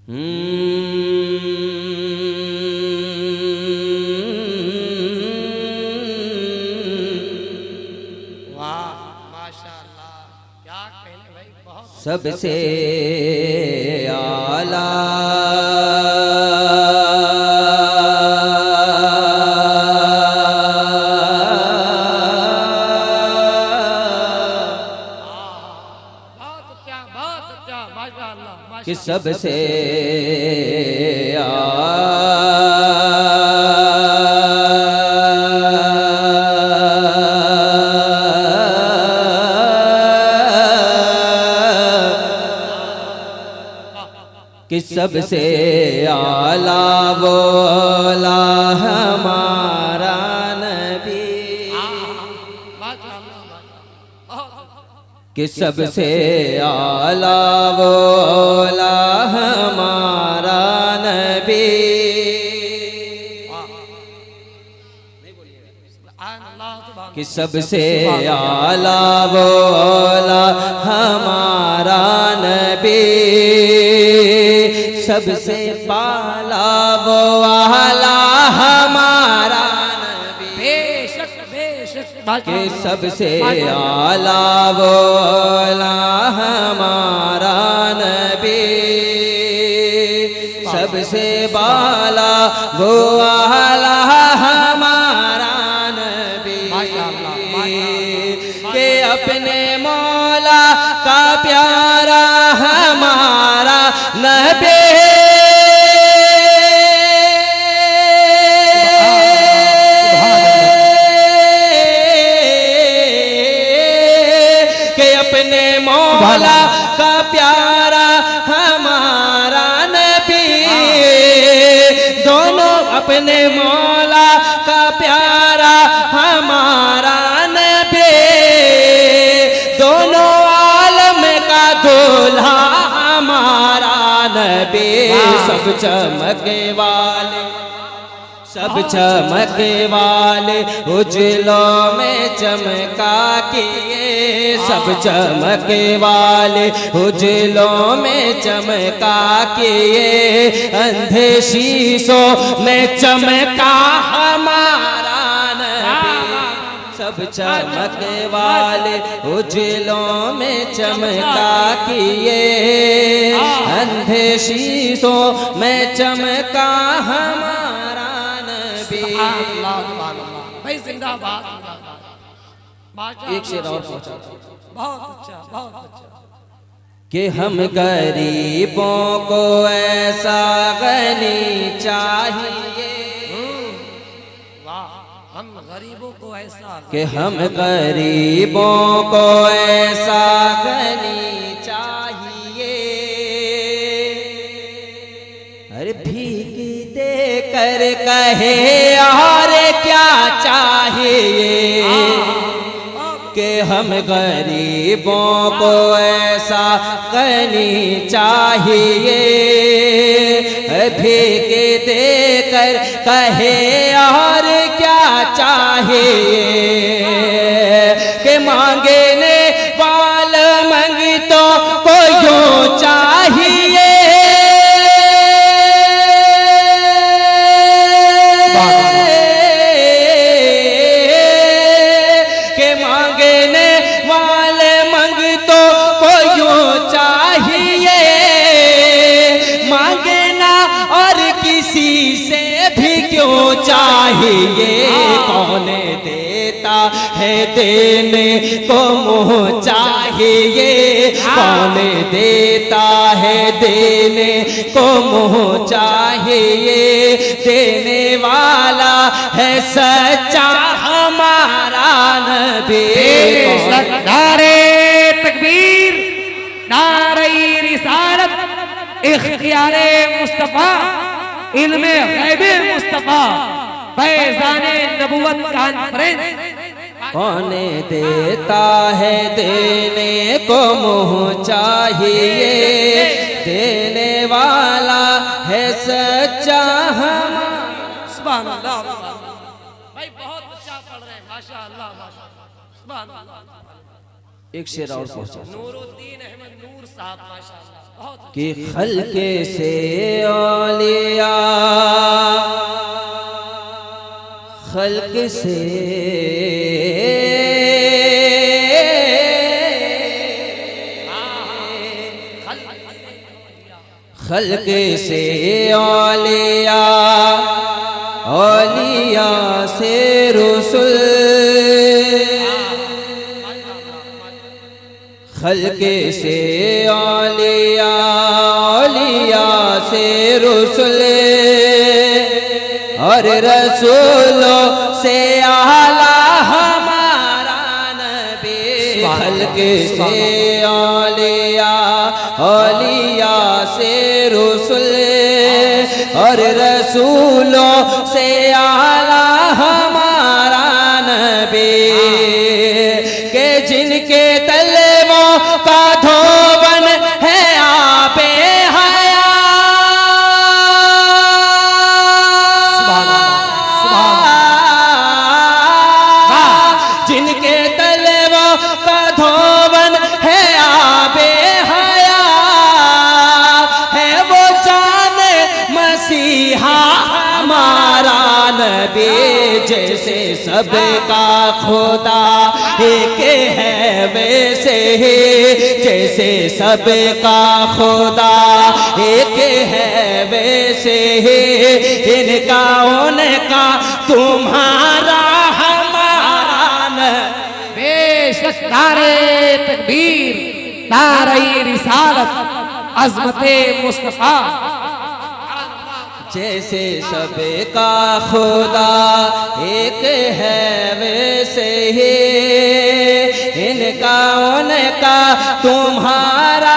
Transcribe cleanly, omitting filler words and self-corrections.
वाह माशाअल्लाह, क्या कहने भाई, बहुत सबसे आला कि सबसे कि सबसे आला बोला हमारा नबी, कि सबसे आला बोला हमारा नबी, कि सबसे आला बोला हमारा नबी, सबसे पाला वो आला हमारा नबी, बेशक बेशक कि सबसे आला वो आला हमारा नबी, सबसे बाला वो आला हमारा नबी, के अपने मौला का प्यारा हमारा नबी, के अपने मौला का प्यारा हमारा नबी, दोनों अपने मौला का प्यारा हमारा नबी, दोनों आलम का दूल्हा हमारा नबी, सब चमके वाले, सब चमके वाले उजलों में चमका किए, सब चमके वाले उजलों में चमका किए, अंधे शीशों में चमका हमारा नबी, सब चमके वाले उजलों में चमका किए, अंधे शीशों में चमका हमारा नबी। भाई जिंदाबाद, एक शेर और पहुंचा, बहुत अच्छा बहुत अच्छा। कि हम गरीबों को ऐसा गनी चाहिए, वाह, हम गरीबों को ऐसा, कि हम गरीबों को ऐसा गनी चाहिए, अरे भीख दे कर कहे और क्या चाहिए, कि हम गरीबों को ऐसा गनी चाहिए, भीख दे कर कहे और क्या चाहिए, कि मांगने वाला मंगतों को यूं चाहिए, के मांगने वाले मंगतों को यूं चाहिए, मांगना और किसी से भी क्यों चाहिए, कौन देता है देने को मुँह चाहिए, कौन देता है देने को मुँह चाहिए, देने वाला है सच्चा हमारा नबी। नारे तकबीर, नारे रिसालत, इख्तियारे मुस्तफा, इल्मे गैबे मुस्तफा, फैज़ाने नबुवत कॉन्फ्रेंस। कौन देता है देने को मुँह चाहिए, देने वाला है सच्चा हमारा। सुभान अल्लाह, भाई बहुत अच्छा पढ़ रहे हैं, माशाअल्लाह माशाअल्लाह, सुभान अल्लाह। एक शेर और पहुंचा नूरुद्दीन अहमद नूर साहब माशाअल्लाह बहुत कि खल्के से औलिया खल्क से खल्क से औलिया औलिया से रसूल खल्क से औलिया औलिया से रसूल और रसूलों से आला हमारा नबी खल्क से औलिया औलिया से रसूल और रसूलों से आला हमारा नबी के जिनके तलवों का धोबन है आपे हया जिनके तलवों का धोबन है आपे हया है वो जाने मसीहा हमारा नबी जैसे सबका खुदा एक है वैसे ही जैसे सबका खुदा एक है वैसे ही इनका उनका तुम्हारा हमारा बेशक नारे तकबीर नारे रिसालत अज़मते मुस्तफा जैसे सबका खुदा एक है वैसे ही इनका उनका तुम्हारा